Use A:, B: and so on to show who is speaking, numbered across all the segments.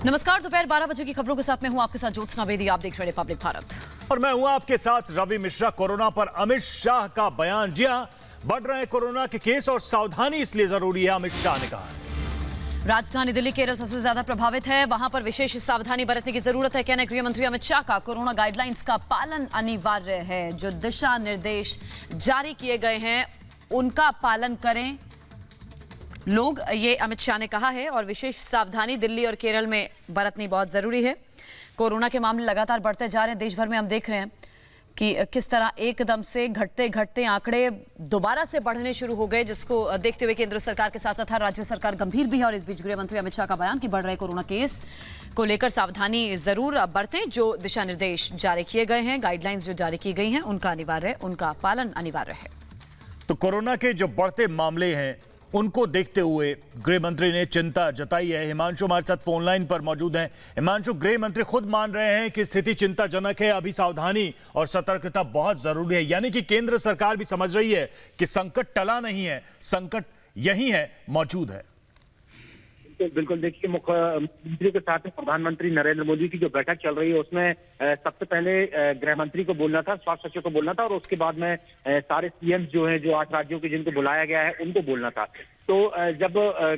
A: नमस्कार, दोपहर 12 बजे की खबरों के साथ मैं हूं आपके साथ ज्योत्सना बेदी। आप देख रहे हैं पब्लिक भारत
B: और मैं हूं आपके साथ रवि मिश्रा। कोरोना पर अमित शाह का बयान। जी हां, बढ़ रहे हैं कोरोना के केस और सावधानी इसलिए जरूरी है, अमित शाह ने कहा।
A: राजधानी दिल्ली केरल सबसे ज्यादा प्रभावित है, वहां पर विशेष सावधानी बरतने की जरूरत है, कहना गृह मंत्री अमित शाह का। कोरोना गाइडलाइंस का पालन अनिवार्य है, जो दिशा निर्देश जारी किए गए हैं उनका पालन करें लोग, ये अमित शाह ने कहा है। और विशेष सावधानी दिल्ली और केरल में बरतनी बहुत जरूरी है। कोरोना के मामले लगातार बढ़ते जा रहे हैं, देश भर में हम देख रहे हैं कि किस तरह एकदम से घटते घटते आंकड़े दोबारा से बढ़ने शुरू हो गए, जिसको देखते हुए केंद्र सरकार के साथ साथ राज्य सरकार गंभीर भी है। और इस बीच गृह मंत्री अमित शाह का बयान कि बढ़ रहे कोरोना केस को लेकर सावधानी जरूर बरतें, जो दिशा निर्देश जारी किए गए हैं, गाइडलाइंस जो जारी की गई हैं उनका अनिवार्य, उनका पालन अनिवार्य है।
B: तो कोरोना के जो बढ़ते मामले हैं उनको देखते हुए गृह मंत्री ने चिंता जताई है। हिमांशु हमारे साथ फोन लाइन पर मौजूद हैं। हिमांशु, गृह मंत्री खुद मान रहे हैं कि स्थिति चिंताजनक है, अभी सावधानी और सतर्कता बहुत जरूरी है, यानी कि केंद्र सरकार भी समझ रही है कि संकट टला नहीं है, संकट यही है, मौजूद है।
C: बिल्कुल, देखिए, मुख्यमंत्री के साथ प्रधानमंत्री नरेंद्र मोदी की जो बैठक चल रही है उसमें सबसे पहले गृह मंत्री को बोलना था, स्वास्थ्य सचिव को बोलना था, और उसके बाद में सारे सीएम जो हैं, जो 8 राज्यों के जिनको बुलाया गया है, उनको बोलना था। तो जब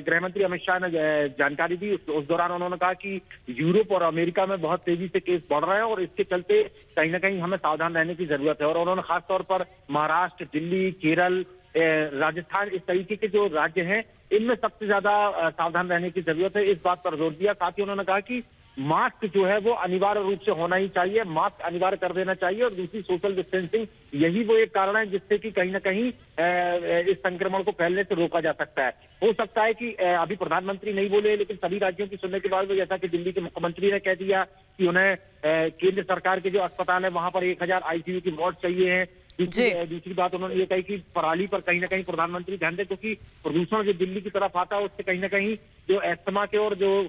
C: गृह मंत्री अमित शाह ने जानकारी दी, उस दौरान उन्होंने कहा कि यूरोप और अमेरिका में बहुत तेजी से केस बढ़ रहे हैं और इसके चलते कहीं ना कहीं हमें सावधान रहने की जरूरत है। और उन्होंने खासतौर पर महाराष्ट्र, दिल्ली, केरल, राजस्थान, इस तरीके के जो राज्य हैं इनमें सबसे ज्यादा सावधान रहने की जरूरत है, इस बात पर जोर दिया। साथ ही उन्होंने कहा कि मास्क जो है वो अनिवार्य रूप से होना ही चाहिए, मास्क अनिवार्य कर देना चाहिए, और दूसरी सोशल डिस्टेंसिंग, यही वो एक कारण है जिससे कि कहीं ना कहीं इस संक्रमण को फैलने से रोका जा सकता है। हो सकता है कि अभी प्रधानमंत्री नहीं बोले, लेकिन सभी राज्यों की सुनने के बाद, जैसा कि दिल्ली के मुख्यमंत्री ने कह दिया कि उन्हें केंद्र सरकार के जो अस्पताल है वहां पर 1000 आईसीयू की वार्ड चाहिए है। दूसरी बात उन्होंने ये कही कि पराली पर कहीं ना कहीं प्रधानमंत्री ध्यान दे, क्योंकि प्रदूषण जो दिल्ली की तरफ आता है उससे कहीं ना कहीं जो अस्थमा के और जो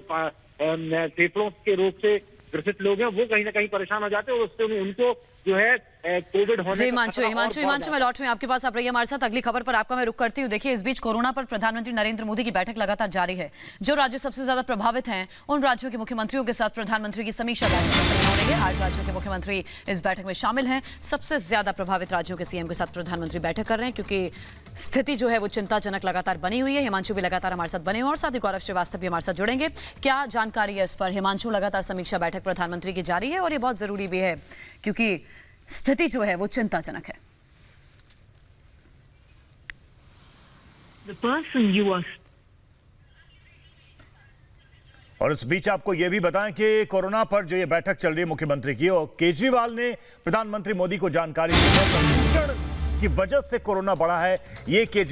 C: फेफड़ों के रोग से ग्रसित लोग हैं वो कहीं ना कहीं परेशान हो जाते हैं, और उससे उनको जो है कोविड होने
A: हिमांशु, मैं लौट रही हूं आपके पास, आप रहिए हमारे साथ। अगली खबर पर आपका मैं रुख करती हूं। देखिए, इस बीच कोरोना पर प्रधानमंत्री नरेंद्र मोदी की बैठक लगातार जारी है। जो राज्य सबसे ज्यादा प्रभावित हैं उन राज्यों के मुख्यमंत्रियों के साथ प्रधानमंत्री की समीक्षा बैठक हो रही है। 8 राज्यों के मुख्यमंत्री इस बैठक में शामिल हैं। सबसे ज्यादा प्रभावित राज्यों के सीएम के साथ प्रधानमंत्री बैठक कर रहे हैं, क्योंकि स्थिति जो है वो चिंताजनक लगातार बनी हुई है। हिमांशु भी लगातार हमारे साथ बने हुए और साथ ही गौरव श्रीवास्तव भी हमारे साथ जुड़ेंगे। क्या जानकारी है इस पर? हिमांशु, लगातार समीक्षा बैठक प्रधानमंत्री की जारी है और ये बहुत जरूरी भी है क्योंकि स्थिति जो है वो चिंताजनक है।
B: और इस बीच आपको यह भी बताएं कि कोरोना पर जो ये बैठक चल रही है मुख्यमंत्री की, और केजरीवाल ने प्रधानमंत्री मोदी को जानकारी दी है प्रदूषण की वजह से कोरोना बढ़ा है। ये